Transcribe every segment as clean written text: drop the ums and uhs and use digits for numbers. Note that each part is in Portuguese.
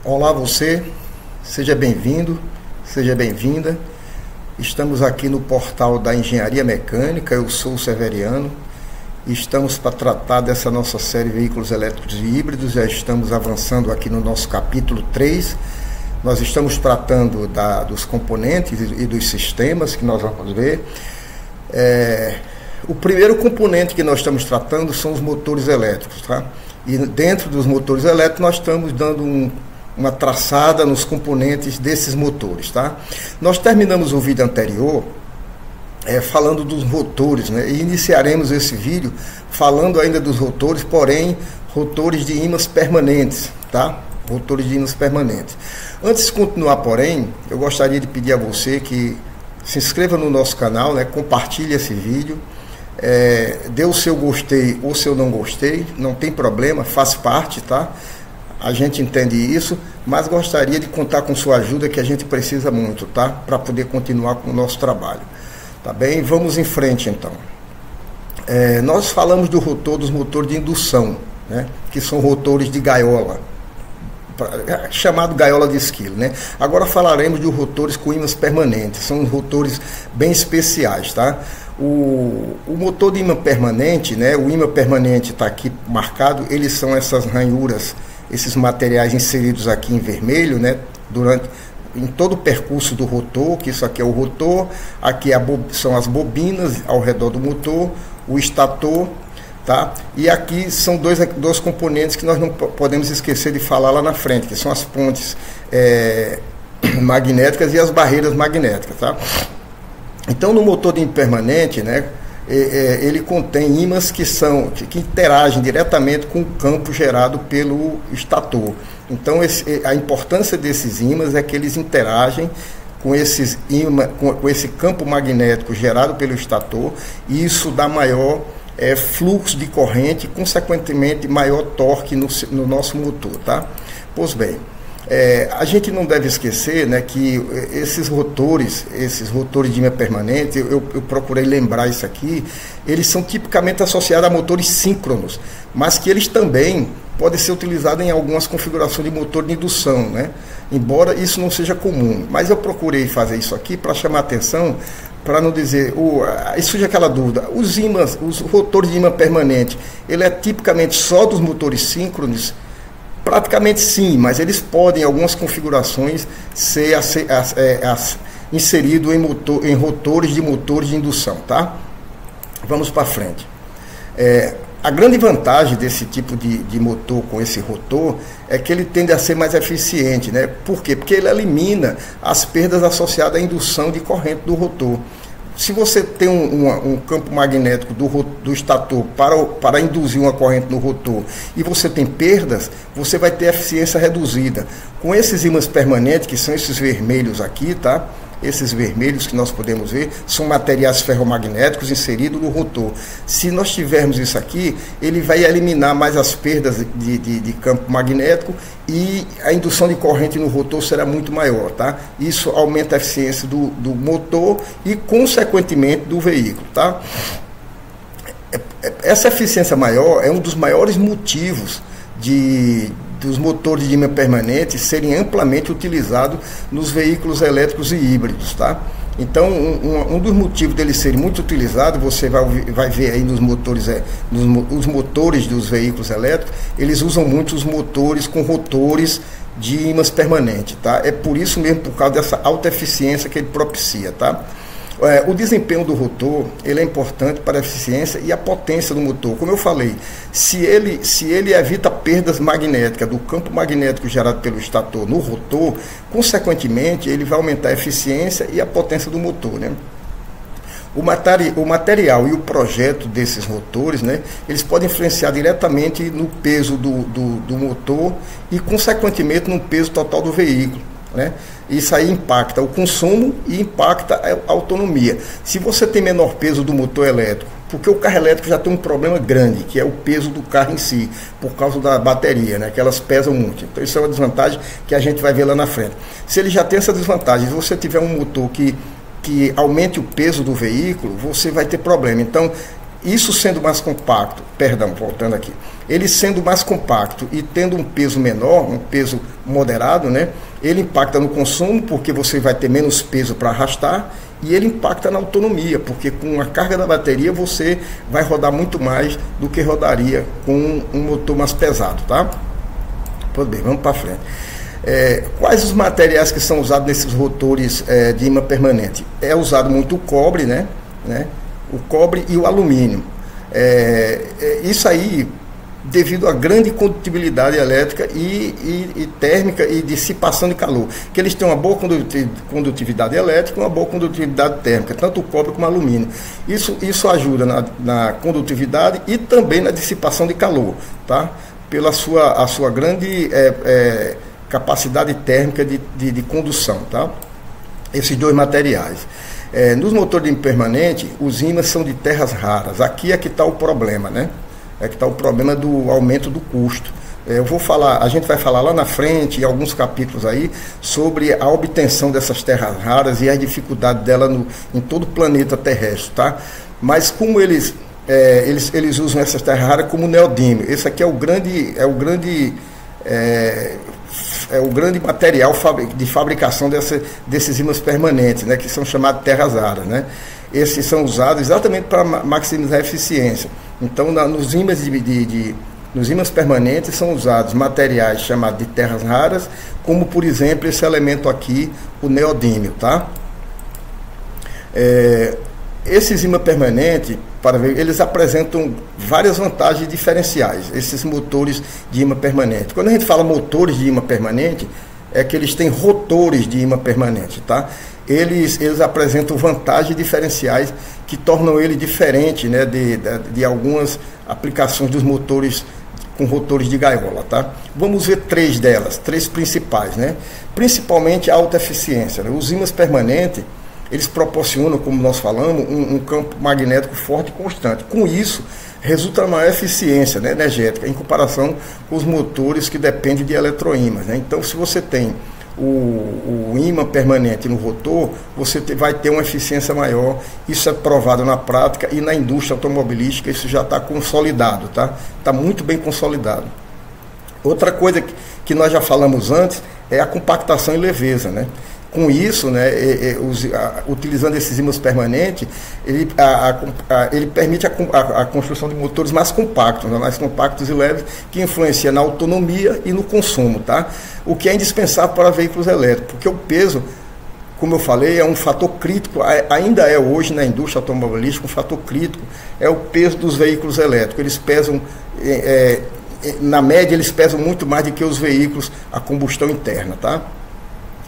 Olá você, seja bem-vindo, seja bem-vinda. Estamos aqui no portal da Engenharia Mecânica, eu sou o Severiano. Estamos para tratar dessa nossa série Veículos Elétricos e Híbridos, já estamos avançando aqui no nosso capítulo 3. Nós estamos tratando dos componentes e dos sistemas que nós vamos ver. O primeiro componente que nós estamos tratando são os motores elétricos, tá? E dentro dos motores elétricos nós estamos dando uma traçada nos componentes desses motores, tá? Nós terminamos o vídeo anterior falando dos rotores, né? E iniciaremos esse vídeo falando ainda dos rotores, porém rotores de ímãs permanentes, tá? Rotores de ímãs permanentes. Antes de continuar, porém, eu gostaria de pedir a você que se inscreva no nosso canal, né? Compartilhe esse vídeo, dê o seu gostei ou seu não gostei, não tem problema, faz parte, tá? A gente entende isso, mas gostaria de contar com sua ajuda, que a gente precisa muito, tá? Para poder continuar com o nosso trabalho. Tá bem? Vamos em frente, então. Nós falamos do rotor dos motores de indução, né? Que são rotores de gaiola, chamado gaiola de esquilo, né? Agora falaremos de rotores com ímãs permanentes, são rotores bem especiais, tá? O motor de ímã permanente, né? O ímã permanente está aqui marcado, eles são essas ranhuras, esses materiais inseridos aqui em vermelho, né? Em todo o percurso do rotor, que isso aqui é o rotor, aqui são as bobinas ao redor do motor, o estator, tá? E aqui são dois componentes que nós não podemos esquecer de falar lá na frente, que são as pontes magnéticas e as barreiras magnéticas, tá? Então, no motor de ímã permanente, né? Ele contém ímãs que interagem diretamente com o campo gerado pelo estator. Então, a importância desses ímãs é que eles interagem com com esse campo magnético gerado pelo estator, e isso dá maior fluxo de corrente e, consequentemente, maior torque no nosso motor, tá? Pois bem, a gente não deve esquecer, né, que esses rotores de ímã permanente, eu procurei lembrar isso aqui, eles são tipicamente associados a motores síncronos, mas que eles também podem ser utilizados em algumas configurações de motor de indução, né? Embora isso não seja comum. Mas eu procurei fazer isso aqui para chamar a atenção, para não dizer, aí surge aquela dúvida, os rotores de ímã permanente, ele é tipicamente só dos motores síncronos? Praticamente sim, mas eles podem, em algumas configurações, ser inserido em rotores de indução, tá? Vamos para frente. A grande vantagem desse tipo de motor com esse rotor é que ele tende a ser mais eficiente, né? Por quê? Porque ele elimina as perdas associadas à indução de corrente do rotor. Se você tem um campo magnético do estator para induzir uma corrente no rotor e você tem perdas, você vai ter eficiência reduzida. Com esses ímãs permanentes, que são esses vermelhos aqui, tá? Esses vermelhos que nós podemos ver são materiais ferromagnéticos inseridos no rotor. Se nós tivermos isso aqui, ele vai eliminar mais as perdas de campo magnético e a indução de corrente no rotor será muito maior, tá? Isso aumenta a eficiência do motor e, consequentemente, do veículo, tá? Essa eficiência maior é um dos maiores motivos dos motores de ímã permanente serem amplamente utilizados nos veículos elétricos e híbridos, tá? Então, um dos motivos deles serem muito utilizados, você vai ver aí nos motores, os motores dos veículos elétricos, eles usam muito os motores com rotores de ímãs permanentes, tá? É por isso mesmo, por causa dessa alta eficiência que ele propicia, tá? O desempenho do rotor, ele é importante para a eficiência e a potência do motor. Como eu falei, se ele evita perdas magnéticas do campo magnético gerado pelo estator no rotor, consequentemente, ele vai aumentar a eficiência e a potência do motor, né? O material e o projeto desses rotores, né, eles podem influenciar diretamente no peso do motor e, consequentemente, no peso total do veículo, né? Isso aí impacta o consumo e impacta a autonomia. Se você tem menor peso do motor elétrico, porque o carro elétrico já tem um problema grande, que é o peso do carro em si, por causa da bateria, né, que elas pesam muito. Então isso é uma desvantagem que a gente vai ver lá na frente. Se ele já tem essa desvantagem, se você tiver um motor que aumente o peso do veículo, você vai ter problema. Então, Isso sendo mais compacto, perdão, voltando aqui, ele sendo mais compacto e tendo um peso menor, um peso moderado, né, ele impacta no consumo, porque você vai ter menos peso para arrastar, e ele impacta na autonomia, porque com a carga da bateria você vai rodar muito mais do que rodaria com um motor mais pesado, tá? Pois bem, vamos para frente. Quais os materiais que são usados nesses rotores de ímã permanente? É usado muito o cobre, né? O cobre e o alumínio. Isso aí, devido à grande condutibilidade elétrica e térmica e dissipação de calor, que eles têm uma boa condutividade elétrica e uma boa condutividade térmica, tanto o cobre como o alumínio. Isso ajuda na condutividade e também na dissipação de calor, tá? Pela sua grande capacidade térmica de condução, tá? Esses dois materiais. Nos motores de ímã permanente, os ímãs são de terras raras. Aqui é que está o problema, né? É que está o problema do aumento do custo. A gente vai falar lá na frente, em alguns capítulos aí, sobre a obtenção dessas terras raras e a dificuldade dela em todo o planeta terrestre, tá? Mas como eles usam essas terras raras como neodímio. Esse aqui é o grande material de fabricação desses ímãs permanentes, né, que são chamados terras raras, né? Esses são usados exatamente para maximizar a eficiência. Então, nos ímãs permanentes são usados materiais chamados de terras raras, como, por exemplo, esse elemento aqui, o neodímio, tá? Esses ímãs permanentes, eles apresentam várias vantagens diferenciais, esses motores de ímã permanente. Quando a gente fala motores de ímã permanente, é que eles têm rotores de ímã permanente, tá? Eles apresentam vantagens diferenciais que tornam ele diferente, né, de algumas aplicações dos motores com rotores de gaiola, tá? Vamos ver três delas, três principais, né? Principalmente a alta eficiência, né? Os ímãs permanentes, eles proporcionam, como nós falamos, um campo magnético forte e constante. Com isso, resulta uma maior eficiência, né, energética, em comparação com os motores que dependem de eletroímãs, né? Então, se você tem o ímã permanente no rotor, você vai ter uma eficiência maior. Isso é provado na prática e na indústria automobilística isso já está consolidado, tá? Está muito bem consolidado. Outra coisa que nós já falamos antes é a compactação e leveza, né? Com isso, né, utilizando esses ímãs permanentes, ele permite a construção de motores mais compactos, né, mais compactos e leves, que influencia na autonomia e no consumo, tá? O que é indispensável para veículos elétricos, porque o peso, como eu falei, é um fator crítico, ainda é hoje na indústria automobilística um fator crítico, é o peso dos veículos elétricos. Eles pesam, na média, eles pesam muito mais do que os veículos a combustão interna, tá?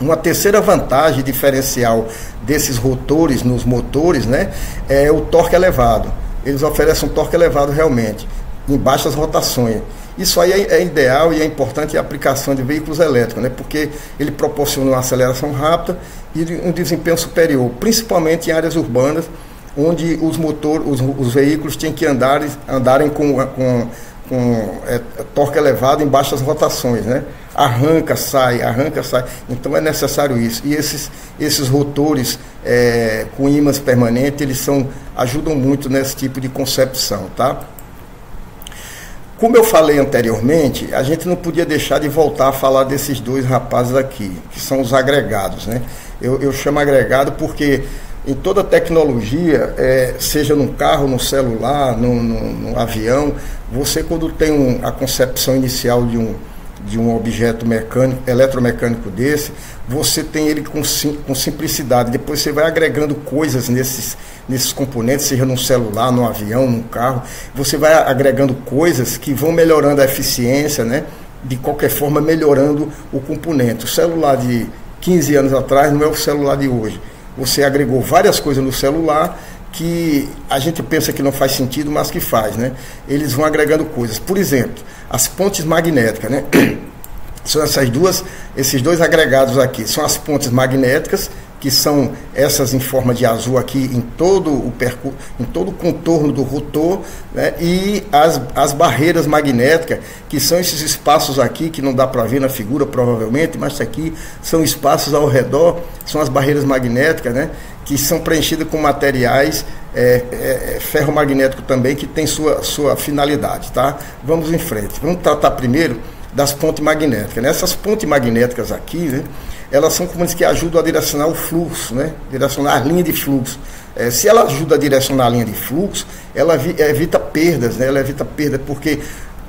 Uma terceira vantagem diferencial desses rotores nos motores, né, é o torque elevado. Eles oferecem um torque elevado realmente, em baixas rotações. Isso aí é ideal e é importante a aplicação de veículos elétricos, né, porque ele proporciona uma aceleração rápida e um desempenho superior, principalmente em áreas urbanas, onde os veículos têm que andarem com torque elevado em baixas rotações, né? Arranca, sai. Então é necessário isso. E esses rotores com ímãs permanentes, eles ajudam muito nesse tipo de concepção, tá? Como eu falei anteriormente, a gente não podia deixar de voltar a falar desses dois rapazes aqui, que são os agregados, né? Eu chamo agregado porque em toda tecnologia, seja num carro, no celular, num avião, você, quando tem a concepção inicial de um objeto eletromecânico desse, você tem ele com simplicidade. Depois você vai agregando coisas nesses componentes, seja num celular, num avião, num carro, você vai agregando coisas que vão melhorando a eficiência, né? De qualquer forma, melhorando o componente. O celular de 15 anos atrás não é o celular de hoje. Você agregou várias coisas no celular que a gente pensa que não faz sentido, mas que faz, né? Eles vão agregando coisas. Por exemplo, as pontes magnéticas, né? São esses dois agregados aqui. São as pontes magnéticas que são essas em forma de azul aqui em todo o contorno do rotor, né? E as barreiras magnéticas, que são esses espaços aqui, que não dá para ver na figura provavelmente, mas aqui são espaços ao redor, são as barreiras magnéticas, né? Que são preenchidas com materiais ferromagnético também, que tem sua finalidade, tá? Vamos em frente. Vamos tratar primeiro das pontes magnéticas, né? Essas pontes magnéticas aqui, né? Elas são como que ajudam a direcionar o fluxo, né? Direcionar a linha de fluxo. Se ela ajuda a direcionar a linha de fluxo, ela evita perdas, né? Ela evita perdas, porque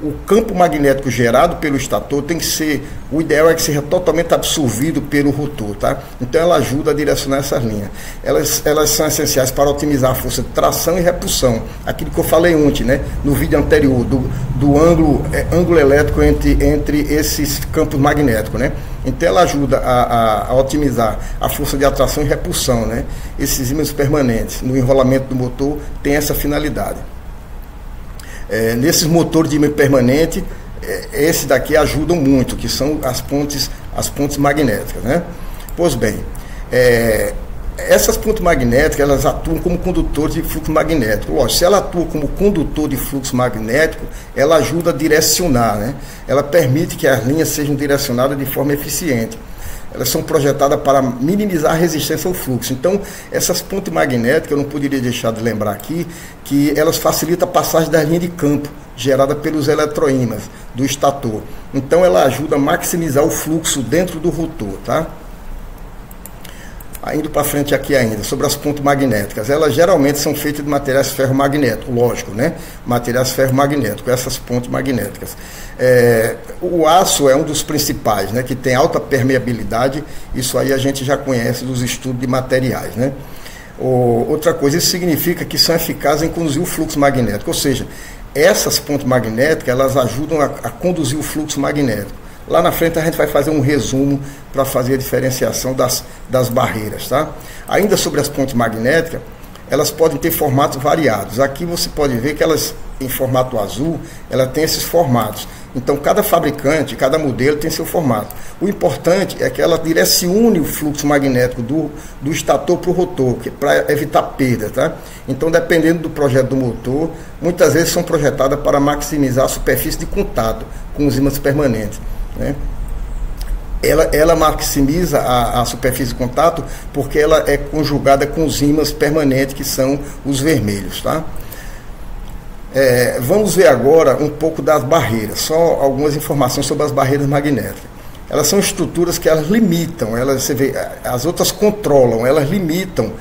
o campo magnético gerado pelo estator tem que ser, o ideal é que seja totalmente absorvido pelo rotor, tá? Então ela ajuda a direcionar essas linhas. Elas são essenciais para otimizar a força de tração e repulsão. Aquilo que eu falei ontem, né? No vídeo anterior, do ângulo elétrico entre esses campos magnéticos, né? Então ela ajuda a otimizar a força de atração e repulsão, né? Esses ímãs permanentes no enrolamento do motor tem essa finalidade. Nesses motores de ímã permanente, esse daqui ajudam muito, que são as pontes magnéticas, né? Pois bem, essas pontes magnéticas, elas atuam como condutores de fluxo magnético. Lógico, se ela atua como condutor de fluxo magnético, ela ajuda a direcionar, né? Ela permite que as linhas sejam direcionadas de forma eficiente. Elas são projetadas para minimizar a resistência ao fluxo. Então, essas pontes magnéticas, eu não poderia deixar de lembrar aqui, que elas facilitam a passagem das linhas de campo, gerada pelos eletroímãs do estator. Então, ela ajuda a maximizar o fluxo dentro do rotor, tá? Indo para frente aqui ainda, sobre as pontes magnéticas, elas geralmente são feitas de materiais ferromagnéticos, lógico, né? Materiais ferromagnéticos, essas pontes magnéticas. O aço é um dos principais, né? Que tem alta permeabilidade, isso aí a gente já conhece dos estudos de materiais, né? Outra coisa, isso significa que são eficazes em conduzir o fluxo magnético, ou seja, essas pontes magnéticas, elas ajudam a conduzir o fluxo magnético. Lá na frente a gente vai fazer um resumo para fazer a diferenciação das barreiras, tá? Ainda sobre as pontes magnéticas, elas podem ter formatos variados. Aqui você pode ver que elas, em formato azul, ela tem esses formatos. Então, cada fabricante, cada modelo tem seu formato. O importante é que ela direcione o fluxo magnético do estator para o rotor, para evitar perda, tá? Então, dependendo do projeto do motor, muitas vezes são projetadas para maximizar a superfície de contato com os ímãs permanentes, né? Ela maximiza a superfície de contato porque ela é conjugada com os ímãs permanentes, que são os vermelhos, tá? Vamos ver agora um pouco das barreiras, só algumas informações sobre as barreiras magnéticas. Elas são estruturas que elas limitam, você vê, as outras controlam, elas limitam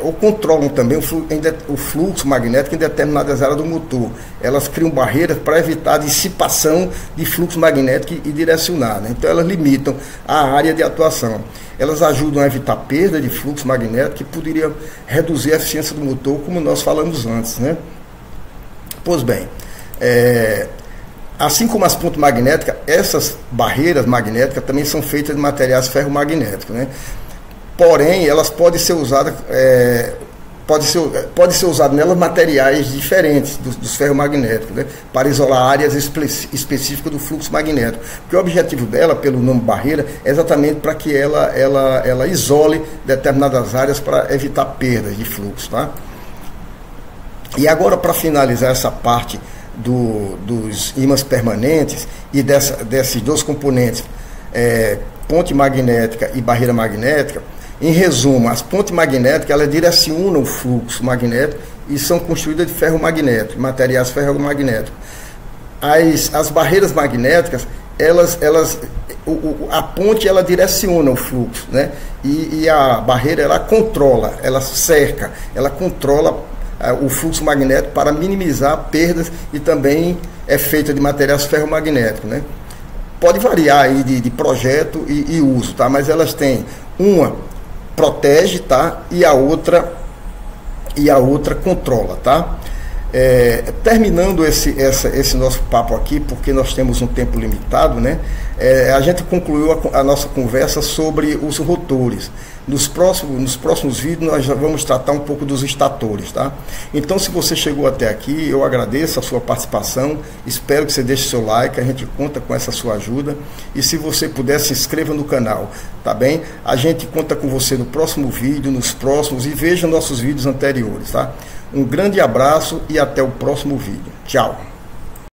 ou controlam também o fluxo magnético em determinadas áreas do motor. Elas criam barreiras para evitar a dissipação de fluxo magnético e direcionar, né? Então elas limitam a área de atuação. Elas ajudam a evitar perda de fluxo magnético, que poderia reduzir a eficiência do motor, como nós falamos antes, né? Pois bem, assim como as pontes magnéticas, essas barreiras magnéticas também são feitas de materiais ferromagnéticos, né? Porém, elas podem ser usadas, pode ser usado nelas materiais diferentes dos ferromagnéticos, né? Para isolar áreas específicas do fluxo magnético. Porque o objetivo dela, pelo nome barreira, é exatamente para que ela isole determinadas áreas para evitar perdas de fluxo, tá? E agora, para finalizar essa parte dos ímãs permanentes e desses dois componentes, ponte magnética e barreira magnética, em resumo, as pontes magnéticas, elas direcionam o fluxo magnético e são construídas de ferro magnético, materiais ferromagnéticos. As barreiras magnéticas, a ponte, ela direciona o fluxo, né? E a barreira, ela controla, ela cerca, ela controla o fluxo magnético para minimizar perdas, e também é feita de materiais ferromagnéticos, né? Pode variar aí de projeto e uso, tá? Mas elas têm, uma protege, tá? E a outra controla, tá? Terminando esse nosso papo aqui, porque nós temos um tempo limitado, né? A gente concluiu a nossa conversa sobre os rotores. Nos próximos vídeos nós já vamos tratar um pouco dos estatores, tá? Então, se você chegou até aqui, eu agradeço a sua participação, espero que você deixe seu like, a gente conta com essa sua ajuda, e se você puder, se inscreva no canal, tá bem? A gente conta com você no próximo vídeo, nos próximos, e veja nossos vídeos anteriores, tá? Um grande abraço e até o próximo vídeo. Tchau!